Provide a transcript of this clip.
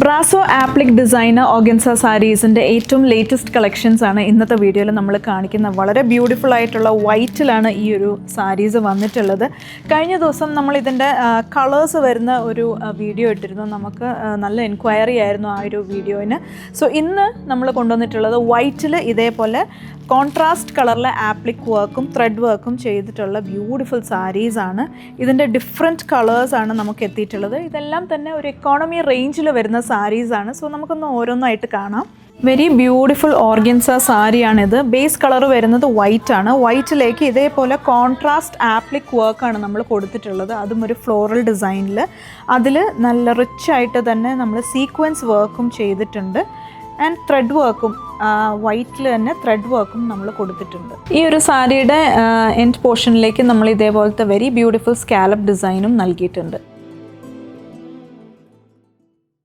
Brasso appliqué designer organza സാരീസിൻ്റെ ഏറ്റവും latest collections ആണ് ഇന്നത്തെ വീഡിയോയിൽ നമ്മൾ കാണിക്കുന്നത്. വളരെ ബ്യൂട്ടിഫുൾ ആയിട്ടുള്ള വൈറ്റിലാണ് ഈ ഒരു സാരീസ് വന്നിട്ടുള്ളത്. കഴിഞ്ഞ ദിവസം നമ്മൾ ഇതിൻ്റെ കളേഴ്സ് വരുന്ന ഒരു വീഡിയോ ഇട്ടിരുന്നു. നമുക്ക് നല്ല എൻക്വയറി ആയിരുന്നു ആ ഒരു വീഡിയോയിന്. സോ ഇന്ന് നമ്മൾ കൊണ്ടുവന്നിട്ടുള്ളത് വൈറ്റിൽ ഇതേപോലെ കോൺട്രാസ്റ്റ് കളറിലെ ആപ്ലിക് വർക്കും ത്രെഡ് വർക്കും ചെയ്തിട്ടുള്ള ബ്യൂട്ടിഫുൾ സാരീസാണ്. ഇതിൻ്റെ ഡിഫറെൻറ്റ് കളേഴ്സാണ് നമുക്ക് എത്തിയിട്ടുള്ളത്. ഇതെല്ലാം തന്നെ ഒരു എക്കോണമി റേഞ്ചിൽ വരുന്ന സാരീസാണ്. സോ നമുക്കൊന്ന് ഓരോന്നായിട്ട് കാണാം. വെരി ബ്യൂട്ടിഫുൾ ഓർഗൻസ സാരിയാണിത്. ബേസ് കളർ വരുന്നത് വൈറ്റ് ആണ്. വൈറ്റിലേക്ക് ഇതേപോലെ കോൺട്രാസ്റ്റ് ആപ്ലിക് വർക്കാണ് നമ്മൾ കൊടുത്തിട്ടുള്ളത്. അതും ഒരു ഫ്ലോറൽ ഡിസൈനിൽ. അതിൽ നല്ല റിച്ച് ആയിട്ട് തന്നെ നമ്മൾ സീക്വൻസ് വർക്കും ചെയ്തിട്ടുണ്ട്. ആൻഡ് ത്രെഡ് വർക്കും വൈറ്റിൽ തന്നെ ത്രെഡ് വർക്കും നമ്മൾ കൊടുത്തിട്ടുണ്ട്. ഈ ഒരു സാരിയുടെ എൻഡ് പോർഷനിലേക്ക് നമ്മൾ ഇതേപോലത്തെ വെരി ബ്യൂട്ടിഫുൾ സ്കാലപ്പ് ഡിസൈനും നൽകിയിട്ടുണ്ട്.